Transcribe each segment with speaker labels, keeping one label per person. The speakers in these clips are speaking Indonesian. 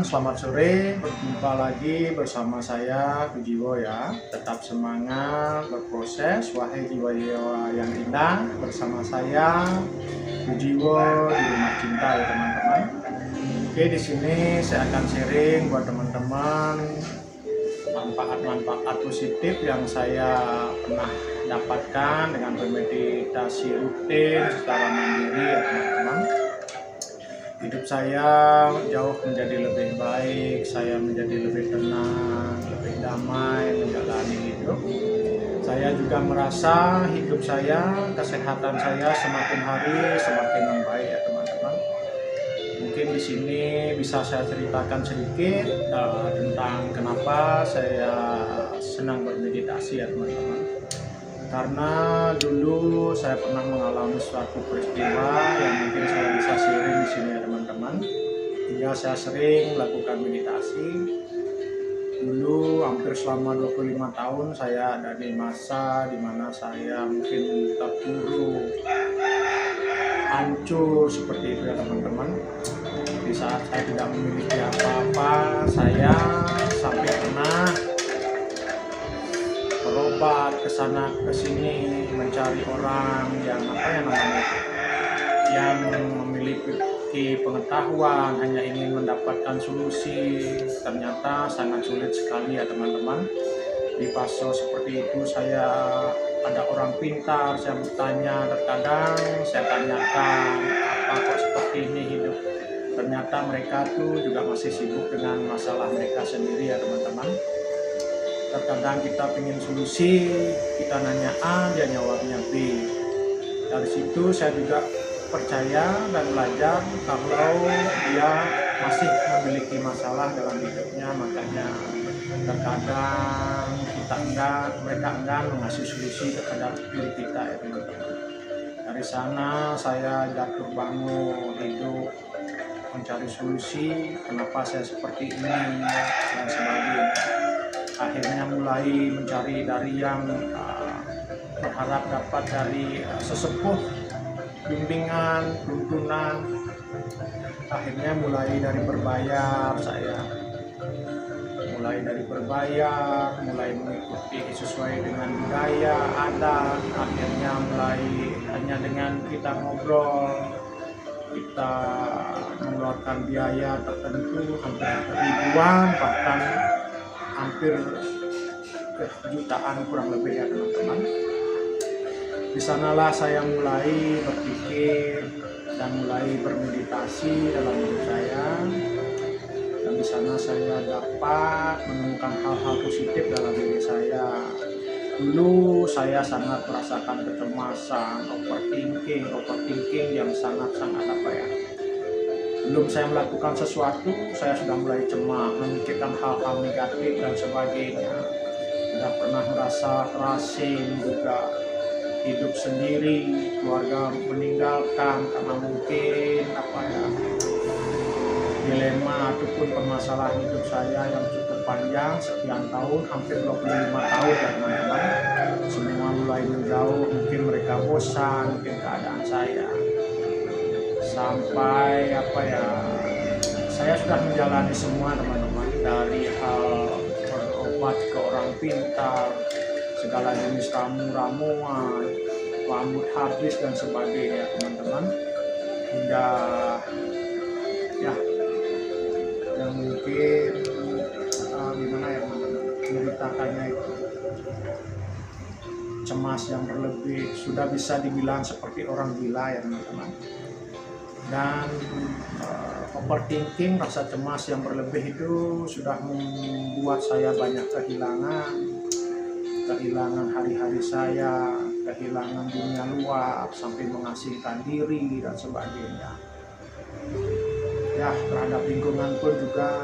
Speaker 1: selamat sore. Berjumpa lagi bersama saya Pujiwo ya. Tetap semangat berproses, wahai jiwa-jiwa yang indah. Bersama saya Pujiwo di Rumah Cinta ya teman-teman. Oke, di sini saya akan sharing buat teman-teman manfaat-manfaat positif yang saya pernah dapatkan dengan bermeditasi rutin secara mandiri ya teman-teman. Hidup saya jauh menjadi lebih baik, saya menjadi lebih tenang, lebih damai menjalani hidup. Saya juga merasa hidup saya, kesehatan saya semakin hari semakin membaik ya teman-teman. Mungkin di sini bisa saya ceritakan sedikit tentang kenapa saya senang bermeditasi ya teman-teman. Karena dulu saya pernah mengalami suatu peristiwa yang mungkin saya bisa sharing di sini ya teman-teman. Hingga saya sering melakukan meditasi. Dulu hampir selama 25 tahun saya ada di masa dimana saya mungkin terpuruk, hancur seperti itu ya teman-teman. Di saat saya tidak memiliki apa-apa, saya sampai pernah berobat ke sana ke sini mencari orang yang yang memiliki pengetahuan, hanya ingin mendapatkan solusi. Ternyata sangat sulit sekali ya teman-teman. Di fase seperti itu saya ada orang pintar, saya bertanya, terkadang saya tanyakan apa kok seperti ini hidup. Ternyata mereka tuh juga masih sibuk dengan masalah mereka sendiri ya teman-teman. Terkadang kita ingin solusi, kita nanya A, dia jawabnya B. Dari situ saya juga percaya dan belajar kalau dia masih memiliki masalah dalam hidupnya, makanya terkadang mereka enggan mengasih solusi terhadap diri kita ya teman-teman. Dari sana saya jatuh bangun hidup, mencari solusi, kenapa saya seperti ini dan sebagainya. Akhirnya mulai mencari dari yang berharap dapat dari sesepuh bimbingan, tuntunan. Akhirnya mulai dari berbayar, mulai mengikuti sesuai dengan budaya adat. Akhirnya mulai hanya dengan kita ngobrol, kita mengeluarkan biaya tertentu hampir ribuan, bahkan hampir jutaan kurang lebih ya teman-teman. Di sanalah saya mulai berpikir dan mulai bermeditasi dalam hidup saya, dan di sana saya dapat menemukan hal-hal positif dalam diri saya. Dulu saya sangat merasakan kecemasan, overthinking yang sangat-sangat belum saya melakukan sesuatu, saya sudah mulai cemas, memikirkan hal-hal negatif dan sebagainya. Sudah pernah merasa terasing juga, hidup sendiri, keluarga meninggalkan karena mungkin dilema ataupun permasalahan hidup saya yang cukup panjang, sekian tahun, hampir 25 tahun ya teman-teman. Semua mulai menjauh, mungkin mereka bosan, mungkin keadaan saya. Sampai saya sudah menjalani semua teman-teman, dari hal berobat ke orang pintar, segala jenis ramuan, rambut habis dan sebagainya teman-teman, hingga yang mungkin gimana ya teman-teman, menceritakannya itu cemas yang berlebih, sudah bisa dibilang seperti orang gila ya teman-teman. Dan overthinking, rasa cemas yang berlebih itu sudah membuat saya banyak kehilangan hari-hari saya, kehilangan dunia luar, sampai mengasingkan diri dan sebagainya. Ya, terhadap lingkungan pun juga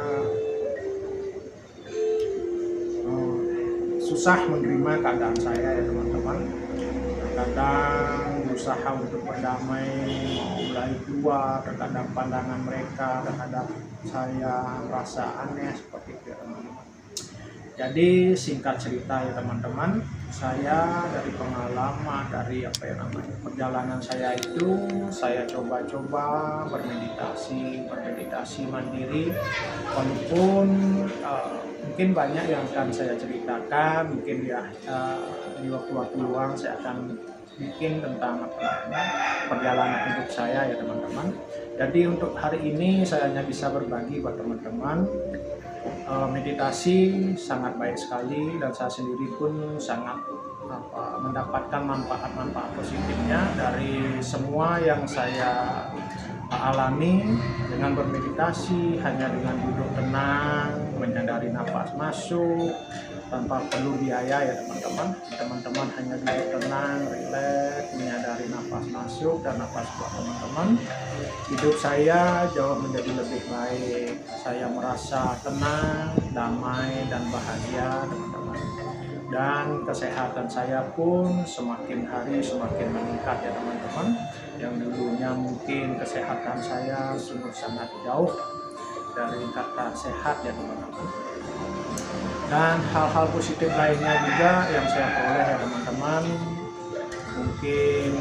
Speaker 1: susah menerima keadaan saya ya teman-teman. Terkadang berusaha untuk berdamai, mulai keluar, terkadang pandangan mereka terhadap saya merasa aneh seperti itu teman-teman. Jadi singkat cerita ya teman-teman, saya dari pengalaman dari perjalanan saya itu, saya coba-coba bermeditasi mandiri, walaupun mungkin banyak yang akan saya ceritakan, mungkin ya di waktu-waktu luang saya akan bikin tentang perjalanan hidup saya ya teman-teman. Jadi untuk hari ini saya hanya bisa berbagi buat teman-teman. Meditasi sangat baik sekali dan saya sendiri pun sangat mendapatkan manfaat-manfaat positifnya dari semua yang saya alami dengan bermeditasi, hanya dengan duduk tenang, menyadari nafas masuk tanpa perlu biaya ya teman-teman. Teman-teman hanya duduk tenang, rileks, menyadari nafas masuk dan nafas keluar teman-teman. Hidup saya jauh menjadi lebih baik. Saya merasa tenang, damai dan bahagia teman-teman. Dan kesehatan saya pun semakin hari semakin meningkat ya teman-teman. Yang dulunya mungkin kesehatan saya sungguh sangat jauh dari kata sehat ya teman-teman. Dan hal-hal positif lainnya juga yang saya peroleh ya teman-teman, mungkin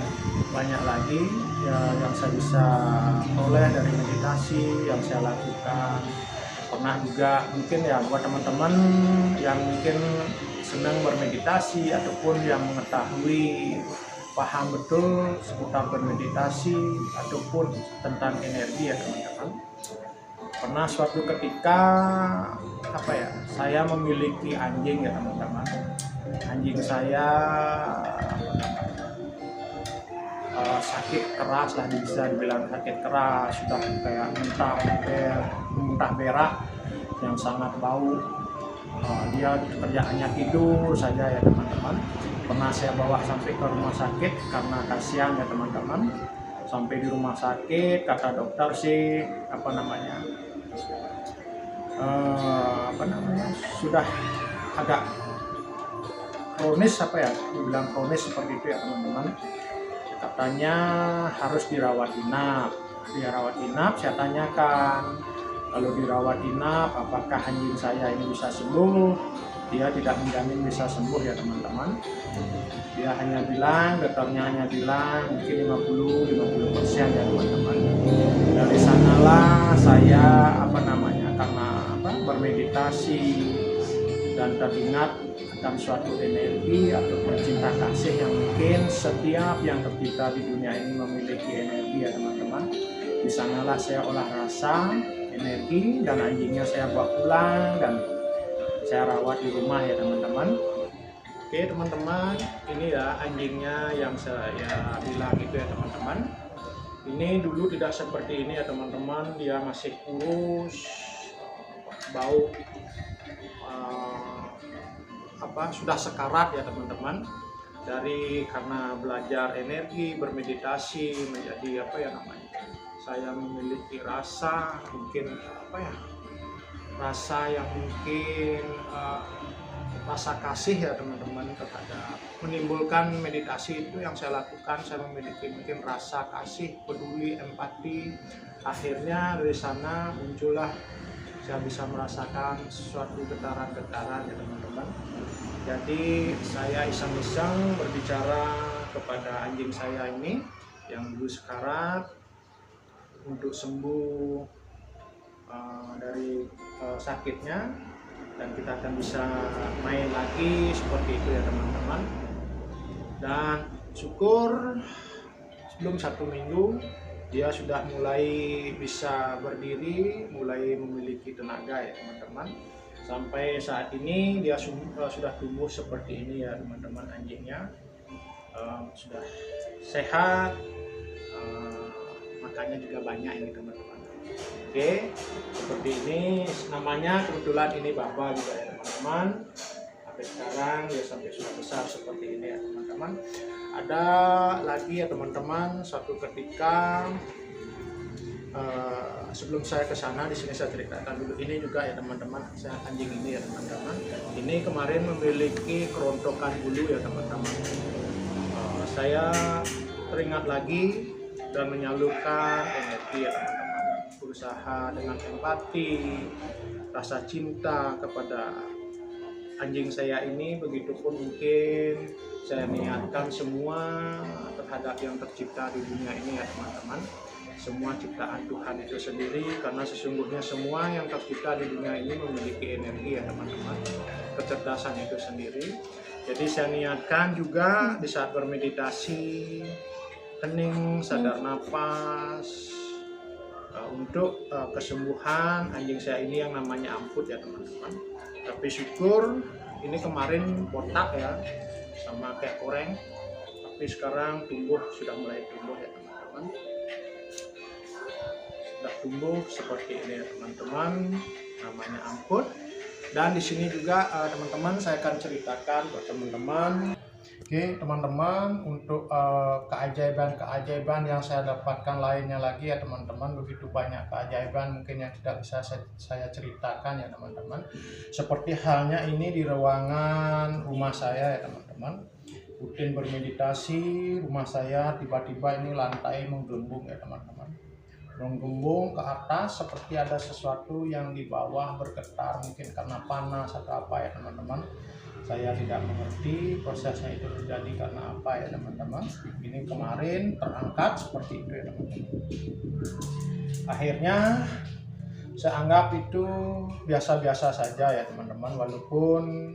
Speaker 1: banyak lagi ya yang saya bisa peroleh dari meditasi yang saya lakukan. Pernah juga mungkin ya buat teman-teman yang mungkin senang bermeditasi ataupun yang mengetahui paham betul seputar bermeditasi ataupun tentang energi ya teman-teman. Pernah suatu ketika saya memiliki anjing ya teman-teman. Anjing saya sakit keras lah, bisa dibilang sakit keras, sudah kayak muntah berak yang sangat bau. Dia kerjaannya tidur saja ya teman-teman. Pernah saya bawa sampai ke rumah sakit karena kasihan ya teman-teman. Sampai di rumah sakit kata dokter sih sudah agak kronis dibilang kronis seperti itu ya teman-teman. Katanya harus dirawat inap. Saya tanyakan, kalau dirawat inap apakah anjing saya ini bisa sembuh? Dia tidak menjamin bisa sembuh ya teman-teman. Dia dokternya hanya bilang mungkin 50% ya teman-teman. Dari sanalah saya karena bermeditasi dan teringat akan suatu energi atau cinta kasih yang mungkin setiap yang tercipta di dunia ini memiliki energi ya teman-teman. Di sanalah saya olah rasa energi dan anjingnya saya bawa pulang dan saya rawat di rumah ya teman-teman. Oke teman-teman, ini ya anjingnya yang saya bilang itu ya teman-teman. Ini dulu tidak seperti ini ya teman-teman, dia masih kurus, bau, sudah sekarat ya teman-teman. Karena belajar energi, bermeditasi menjadi saya memiliki rasa mungkin rasa yang mungkin rasa kasih ya teman-teman terhadap menimbulkan meditasi itu yang saya lakukan. Saya memiliki mungkin rasa kasih, peduli, empati. Akhirnya dari sana muncullah saya bisa merasakan suatu getaran-getaran ya teman-teman. Jadi saya iseng-iseng berbicara kepada anjing saya ini yang dulu sekarat untuk sembuh dari sakitnya, dan kita akan bisa main lagi seperti itu ya teman-teman. Dan syukur sebelum 1 minggu dia sudah mulai bisa berdiri, mulai memiliki tenaga ya teman-teman. Sampai saat ini dia sudah tumbuh seperti ini ya teman-teman. Anjingnya sudah sehat, makannya juga banyak ini teman-teman. Oke, seperti ini namanya. Kebetulan ini Baba juga ya teman-teman. Sampai sekarang dia sampai sudah besar seperti ini ya teman-teman. Ada lagi ya teman-teman, suatu ketika sebelum saya ke sana, di sini saya ceritakan dulu. Ini juga ya teman-teman, saya anjing ini ya teman-teman. Ini kemarin memiliki kerontokan bulu ya teman-teman. Saya teringat lagi dan menyalurkan energi ya teman-teman. Berusaha dengan empati, rasa cinta kepada anjing saya ini, begitupun mungkin saya niatkan semua terhadap yang tercipta di dunia ini ya teman-teman. Semua ciptaan Tuhan itu sendiri, karena sesungguhnya semua yang tercipta di dunia ini memiliki energi ya teman-teman, kecerdasan itu sendiri. Jadi saya niatkan juga di saat bermeditasi, hening, sadar nafas, untuk kesembuhan anjing saya ini yang namanya Amput ya teman-teman. Tapi syukur ini kemarin botak ya, sama kayak koreng, tapi sekarang sudah mulai tumbuh ya teman-teman. Sudah tumbuh seperti ini ya teman-teman, namanya Amput. Dan di sini juga teman-teman saya akan ceritakan buat teman-teman. Oke teman-teman, untuk keajaiban-keajaiban yang saya dapatkan lainnya lagi ya teman-teman, begitu banyak keajaiban mungkin yang tidak bisa saya ceritakan ya teman-teman. Seperti halnya ini di ruangan rumah saya ya teman-teman, rutin bermeditasi, rumah saya tiba-tiba ini lantai menggelembung ya teman-teman, menggelembung ke atas seperti ada sesuatu yang di bawah bergetar, mungkin karena panas atau apa ya teman-teman. Saya tidak mengerti prosesnya itu terjadi karena apa ya teman-teman. Ini kemarin terangkat seperti itu ya teman-teman. Akhirnya saya anggap itu biasa-biasa saja ya teman-teman, walaupun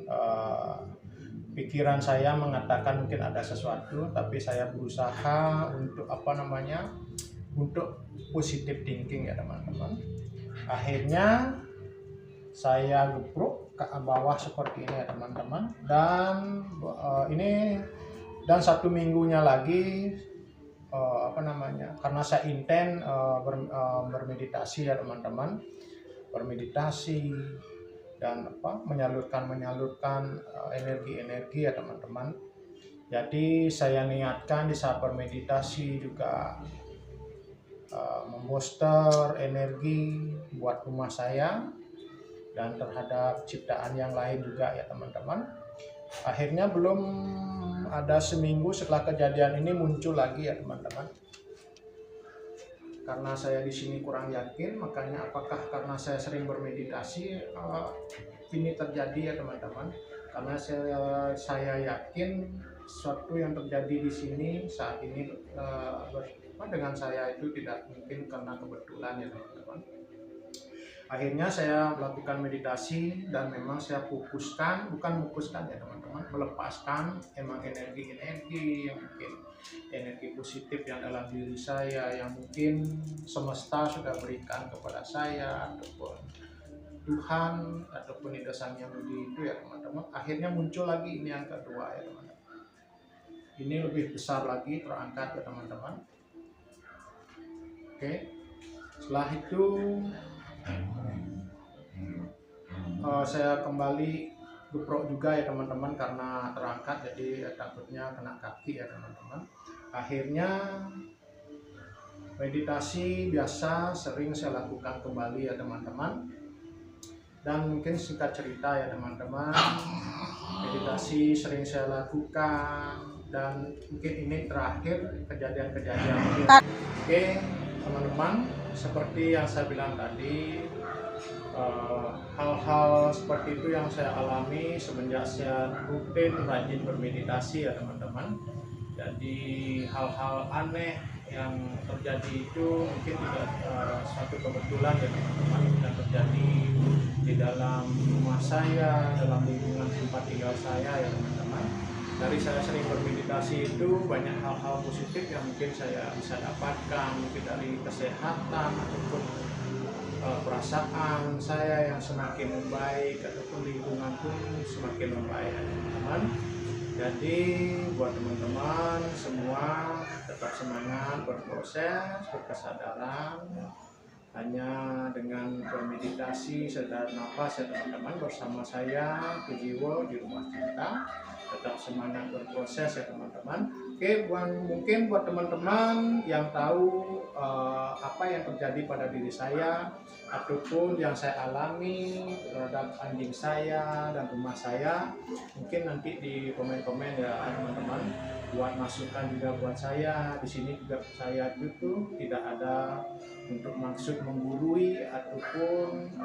Speaker 1: pikiran saya mengatakan mungkin ada sesuatu, tapi saya berusaha untuk untuk positive thinking ya teman-teman. Akhirnya saya gepruk ke bawah seperti ini ya teman-teman, dan satu minggunya lagi karena saya intent bermeditasi ya teman-teman, bermeditasi dan menyalurkan energi-energi ya teman-teman. Jadi saya niatkan di saat bermeditasi juga membooster energi buat rumah saya dan terhadap ciptaan yang lain juga ya teman-teman. Akhirnya belum ada seminggu setelah kejadian ini muncul lagi ya teman-teman. Karena saya di sini kurang yakin, makanya apakah karena saya sering bermeditasi ini terjadi ya teman-teman. Karena saya yakin sesuatu yang terjadi di sini saat ini dengan saya itu tidak mungkin karena kebetulan ya teman-teman. Akhirnya saya melakukan meditasi dan memang saya bukan fokuskan ya teman-teman, melepaskan emang energi-energi yang mungkin energi positif yang dalam diri saya, yang mungkin semesta sudah berikan kepada saya, ataupun Tuhan, ataupun ide Sang Yang Widi itu ya teman-teman. Akhirnya muncul lagi ini yang kedua ya teman-teman. Ini lebih besar lagi terangkat ya teman-teman. Oke, setelah itu saya kembali geprok juga ya teman-teman, karena terangkat jadi takutnya kena kaki ya teman-teman. Akhirnya meditasi biasa sering saya lakukan kembali ya teman-teman. Dan mungkin singkat cerita ya teman-teman, meditasi sering saya lakukan dan mungkin ini terakhir kejadian-kejadian ini. Oke teman-teman, seperti yang saya bilang tadi, hal-hal seperti itu yang saya alami semenjak saya rutin rajin bermeditasi ya teman-teman. Jadi hal-hal aneh yang terjadi itu mungkin tidak suatu kebetulan ya teman-teman, yang terjadi di dalam rumah saya, dalam lingkungan tempat tinggal saya ya teman-teman. Dari saya sering bermeditasi itu banyak hal-hal positif yang mungkin saya bisa dapatkan, mungkin dari kesehatan ataupun perasaan saya yang semakin membaik, ataupun lingkungan pun semakin membaik teman-teman. Jadi buat teman-teman semua tetap semangat berproses, berkesadaran, hanya dengan bermeditasi, sadar nafas ya teman-teman, bersama saya Pujiwo di Rumah Cinta. Tetap semangat berproses ya teman-teman. Oke, mungkin buat teman-teman yang tahu apa yang terjadi pada diri saya ataupun yang saya alami terhadap anjing saya dan rumah saya, mungkin nanti di komen-komen ya teman-teman, buat masukan juga buat saya. Di sini juga saya itu tidak ada untuk maksud menggurui ataupun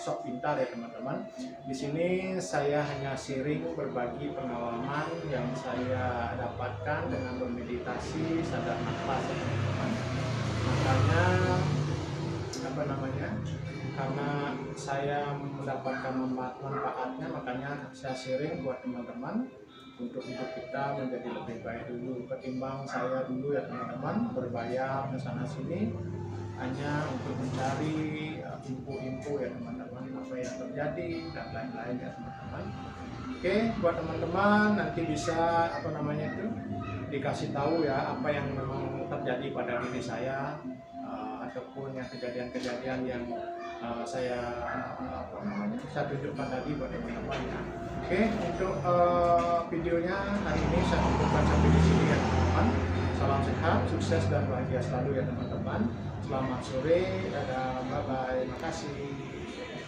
Speaker 1: sok pintar ya teman-teman. Di sini saya hanya sharing berbagi pengalaman yang saya dapatkan dengan bermeditasi, sadar nafas ya teman-teman. Makanya karena saya mendapatkan manfaatnya, makanya saya sharing buat teman-teman untuk hidup kita menjadi lebih baik dulu, ketimbang saya dulu ya teman-teman berbayar ke sana sini hanya untuk mencari info-info ya teman-teman, apa yang terjadi dan lain-lain ya teman-teman. Oke, buat teman-teman nanti bisa dikasih tahu ya apa yang memang terjadi pada diri saya, ataupun yang kejadian-kejadian yang saya tunjukkan tadi buat teman-teman ya. Oke, untuk videonya hari ini saya cukupkan sampai di sini ya teman-teman. Salam sehat, sukses dan bahagia selalu ya teman-teman. Selamat sore, dadah, bye bye, makasih.